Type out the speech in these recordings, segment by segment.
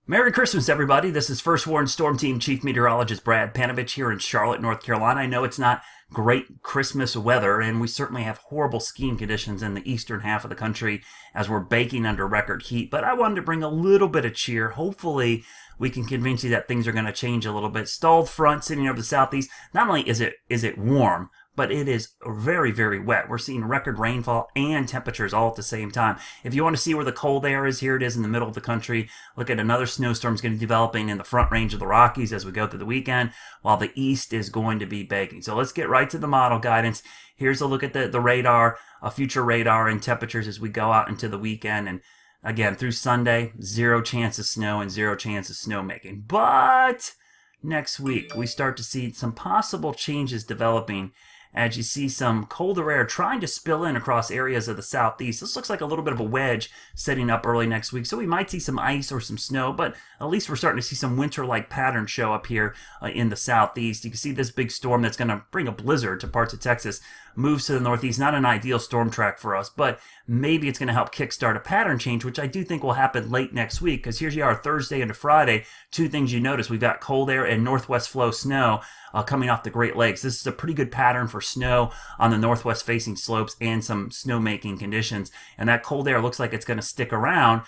Merry Christmas, everybody. This is First Warn Storm Team Chief Meteorologist Brad Panovich here in Charlotte, North Carolina. I know it's not great Christmas weather, and we certainly have horrible skiing conditions in the eastern half of the country as we're baking under record heat. But I wanted to bring a little bit of cheer. Hopefully, we can convince you that things are going to change a little bit. Stalled front sitting over the southeast. Not only is it warm, but it is very, very wet. We're seeing record rainfall and temperatures all at the same time. If you want to see where the cold air is, here it is in the middle of the country. Look at another snowstorm is going to be developing in the front range of the Rockies as we go through the weekend, while the east is going to be baking. So let's get right to the model guidance. Here's a look at the radar, future radar and temperatures as we go out into the weekend. And again, through Sunday, 0 chance of snow and 0 chance of snowmaking. But next week, we start to see some possible changes developing as you see some colder air trying to spill in across areas of the southeast. This looks like a little bit of a wedge setting up early next week, so we might see some ice or some snow, but at least we're starting to see some winter-like patterns show up here in the southeast. You can see this big storm that's going to bring a blizzard to parts of Texas moves to the northeast. Not an ideal storm track for us, but maybe it's going to help kickstart a pattern change, which I do think will happen late next week, because here's you are Thursday into Friday. Two things you notice: we've got cold air and northwest flow snow coming off the Great Lakes. This is a pretty good pattern for snow on the northwest facing slopes and some snowmaking conditions. And that cold air looks like it's going to stick around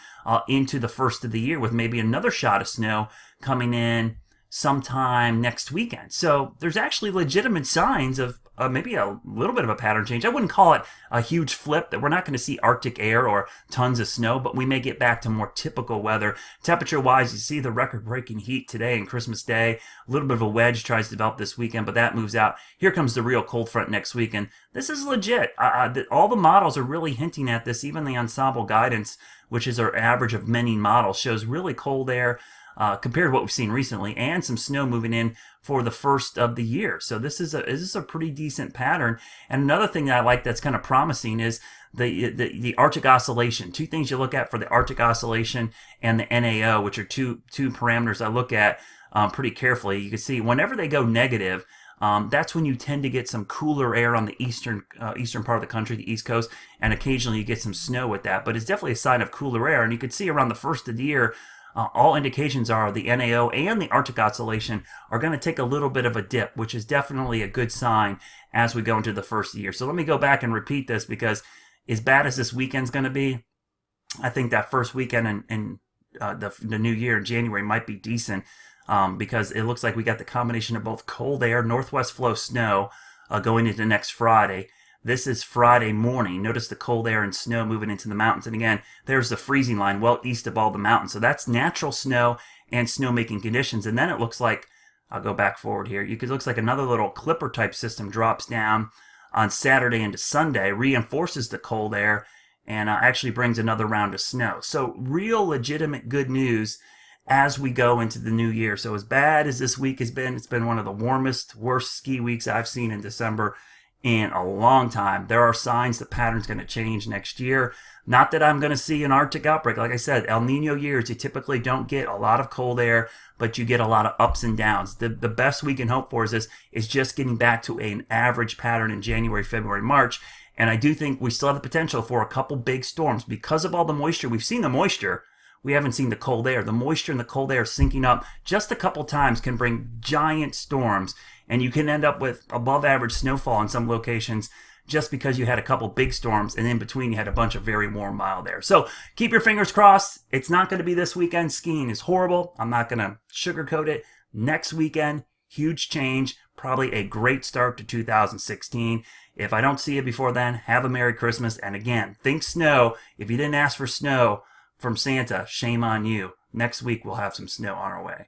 into the first of the year, with maybe another shot of snow coming in sometime next weekend. So there's actually legitimate signs of maybe a little bit of a pattern change. I wouldn't call it a huge flip, that we're not going to see Arctic air or tons of snow, but we may get back to more typical weather. Temperature-wise, you see the record-breaking heat today and Christmas Day. A little bit of a wedge tries to develop this weekend, but that moves out. Here comes the real cold front next week, and this is legit. All the models are really hinting at this. Even the ensemble guidance, which is our average of many models, shows really cold air compared to what we've seen recently, and some snow moving in for the first of the year. So this is a pretty decent pattern. And another thing that I like that's kind of promising is the Arctic oscillation. Two things you look at for the Arctic oscillation and the NAO, which are two parameters I look at pretty carefully. You can see whenever they go negative, that's when you tend to get some cooler air on the eastern part of the country, the East Coast, and occasionally you get some snow with that. But it's definitely a sign of cooler air. And you can see around the first of the year, all indications are the NAO and the Arctic oscillation are going to take a little bit of a dip, which is definitely a good sign as we go into the first of the year. So let me go back and repeat this, because as bad as this weekend's going to be, I think that first weekend in the new year in January might be decent, because it looks like we got the combination of both cold air, northwest flow snow going into next Friday. This is Friday morning. Notice the cold air and snow moving into the mountains. And again, there's the freezing line well east of all the mountains. So that's natural snow and snowmaking conditions. And then it looks like, I'll go back forward here. It looks like another little clipper type system drops down on Saturday into Sunday, reinforces the cold air, and actually brings another round of snow. So real legitimate good news as we go into the new year. So as bad as this week has been, it's been one of the warmest, worst ski weeks I've seen in December in a long time. There are signs the pattern's going to change next year. Not that I'm going to see an Arctic outbreak. Like I said, El Nino years, you typically don't get a lot of cold air, but you get a lot of ups and downs. The best we can hope for is just getting back to an average pattern in January, February, March. And I do think we still have the potential for a couple big storms because of all the moisture. We've seen the moisture. We haven't seen the cold air. The moisture and the cold air sinking up just a couple times can bring giant storms, and you can end up with above average snowfall in some locations just because you had a couple big storms, and in between you had a bunch of very warm mild air. So keep your fingers crossed. It's not going to be this weekend. Skiing is horrible. I'm not going to sugarcoat it. Next weekend, huge change. Probably a great start to 2016. If I don't see you before then, have a Merry Christmas. And again, think snow. If you didn't ask for snow from Santa, shame on you. Next week we'll have some snow on our way.